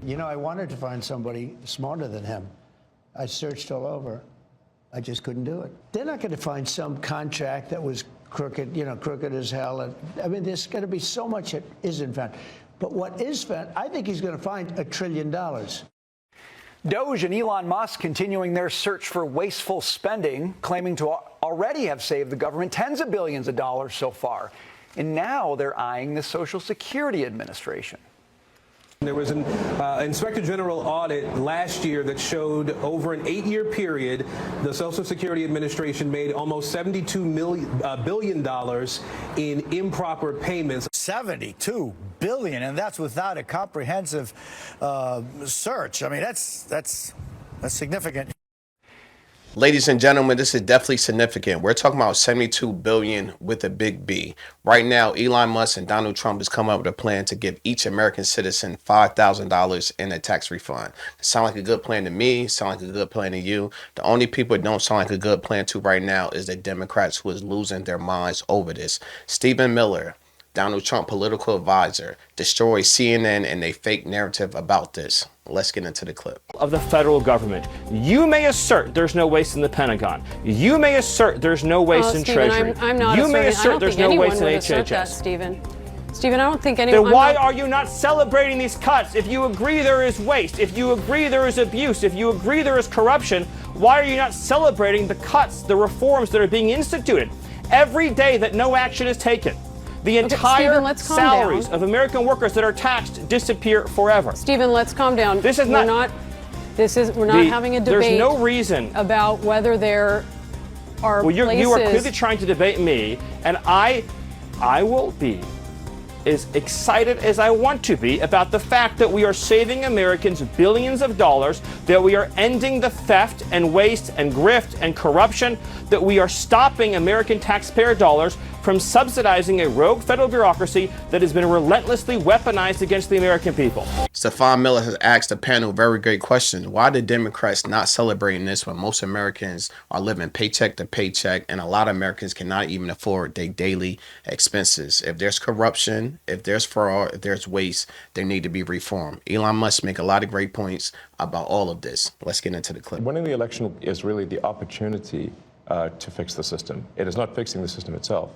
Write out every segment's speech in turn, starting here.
You know, I wanted to find somebody smarter than him. I searched all over. I just couldn't do it. They're not going to find some contract that was crooked, crooked as hell. And, I mean, there's going to be so much that isn't found. But what is found, I think he's going to find $1 trillion. Doge and Elon Musk continuing their search for wasteful spending, claiming to already have saved the government tens of billions of dollars so far. And now they're eyeing the Social Security Administration. There was an Inspector General audit last year that showed over an 8-year period, the Social Security Administration made almost $72 billion in improper payments. $72 billion, and that's without a comprehensive search. I mean, that's significant. Ladies and gentlemen, this is definitely significant. We're talking about $72 billion with a big B. Right now, Elon Musk and Donald Trump has come up with a plan to give each American citizen $5,000 in a tax refund. Sound like a good plan to me, sound like a good plan to you. The only people it don't sound like a good plan to right now is the Democrats who is losing their minds over this. Stephen Miller, Donald Trump political advisor, destroys CNN and a fake narrative about this. Let's get into the clip. Of the federal government. You may assert there's no waste in the Pentagon. You may assert there's no waste in Stephen, Treasury. I'm not you may assert there's no waste in HHS. HHS. Stephen, I don't think anyone. Then why are you not celebrating these cuts? If you agree there is waste, if you agree there is abuse, if you agree there is corruption, why are you not celebrating the cuts, the reforms that are being instituted? Every day that no action is taken, the entire Stephen, salaries of American workers that are taxed disappear forever. Stephen, let's calm down. This is we're not having a debate. There's no reason about whether there are places. You are clearly trying to debate me, and I will be as excited as I want to be about the fact that we are saving Americans billions of dollars, that we are ending the theft and waste and grift and corruption, that we are stopping American taxpayer dollars from subsidizing a rogue federal bureaucracy that has been relentlessly weaponized against the American people. Stephen Miller has asked the panel very great questions. Why are the Democrats not celebrating this when most Americans are living paycheck to paycheck and a lot of Americans cannot even afford their daily expenses? If there's corruption, if there's fraud, if there's waste, they need to be reformed. Elon Musk make a lot of great points about all of this. Let's get into the clip. Winning the election is really the opportunity to fix the system. It is not fixing the system itself.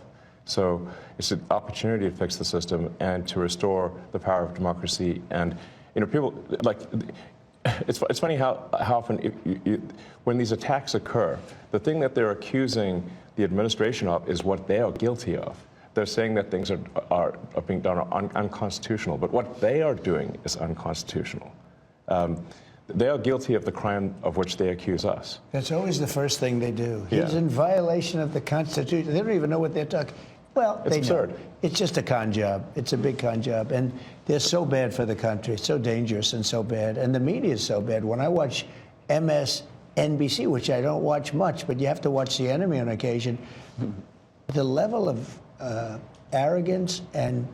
So it's an opportunity to fix the system and to restore the power of democracy. And people like it's funny how often when these attacks occur, the thing that they're accusing the administration of is what they are guilty of. They're saying that things are being done unconstitutional, but what they are doing is unconstitutional. They are guilty of the crime of which they accuse us. That's always the first thing they do. Yeah. He's in violation of the Constitution. They don't even know what they're talking. Well, it's absurd. Know. It's just a con job. It's a big con job. And they're so bad for the country, so dangerous and so bad. And the media is so bad. When I watch MSNBC, which I don't watch much, but you have to watch the enemy on occasion, the level of arrogance and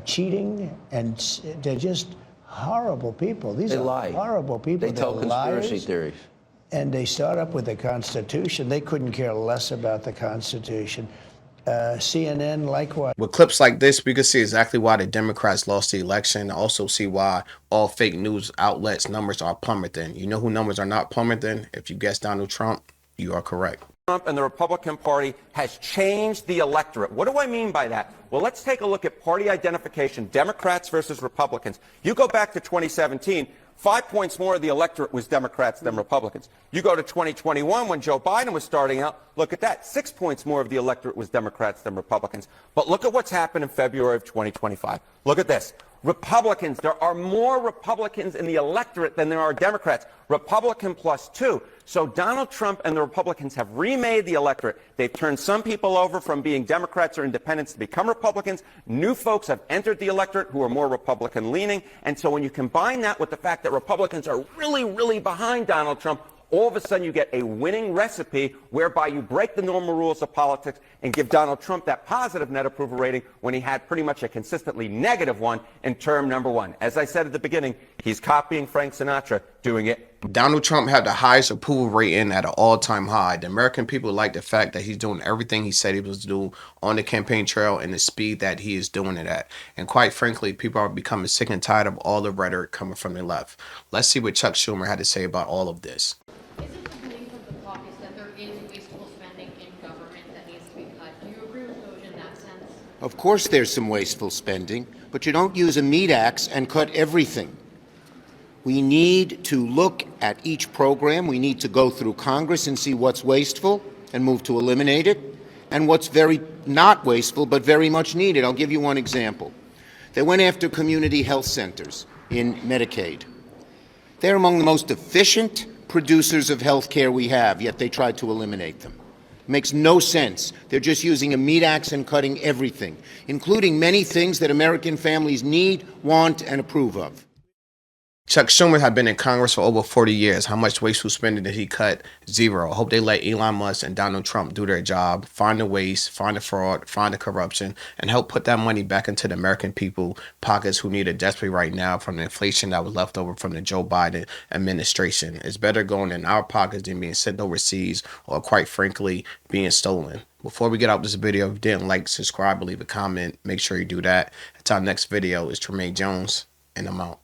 cheating, and they're just horrible people. These are horrible people. They tell conspiracy theories. And they start up with the Constitution. They couldn't care less about the Constitution. CNN, likewise. With clips like this, we can see exactly why the Democrats lost the election. Also see why all fake news outlets' numbers are plummeting. You know who numbers are not plummeting? If you guess Donald Trump, you are correct. Trump and the Republican Party has changed the electorate. What do I mean by that? Well, let's take a look at party identification, Democrats versus Republicans. You go back to 2017, 5 points more of the electorate was Democrats than Republicans. You go to 2021 when Joe Biden was starting out, look at that. 6 points more of the electorate was Democrats than Republicans. But look at what's happened in February of 2025. Look at this. Republicans, there are more Republicans in the electorate than there are Democrats. Republican +2. So Donald Trump and the Republicans have remade the electorate. They've turned some people over from being Democrats or independents to become Republicans. New folks have entered the electorate who are more Republican leaning. And so when you combine that with the fact that Republicans are really, really behind Donald Trump, all of a sudden you get a winning recipe whereby you break the normal rules of politics and give Donald Trump that positive net approval rating when he had pretty much a consistently negative one in term number one. As I said at the beginning, he's copying Frank Sinatra, doing it. Donald Trump had the highest approval rating at an all-time high. The American people like the fact that he's doing everything he said he was doing on the campaign trail and the speed that he is doing it at. And quite frankly, people are becoming sick and tired of all the rhetoric coming from the left. Let's see what Chuck Schumer had to say about all of this. Is it the belief of the caucus that there is wasteful spending in government that needs to be cut? Do you agree with Doge in that sense? Of course there's some wasteful spending, but you don't use a meat axe and cut everything. We need to look at each program. We need to go through Congress and see what's wasteful and move to eliminate it, and what's very not wasteful but very much needed. I'll give you one example. They went after community health centers in Medicaid. They're among the most efficient producers of health care we have, yet they tried to eliminate them. It makes no sense. They're just using a meat axe and cutting everything, including many things that American families need, want, and approve of. Chuck Schumer had been in Congress for over 40 years. How much wasteful spending did he cut? Zero. I hope they let Elon Musk and Donald Trump do their job, find the waste, find the fraud, find the corruption, and help put that money back into the American people pockets who need it desperately right now from the inflation that was left over from the Joe Biden administration. It's better going in our pockets than being sent overseas or, quite frankly, being stolen. Before we get out this video, if you didn't like, subscribe, leave a comment, make sure you do that. Until our next video, it's Tremaine Jones, and I'm out.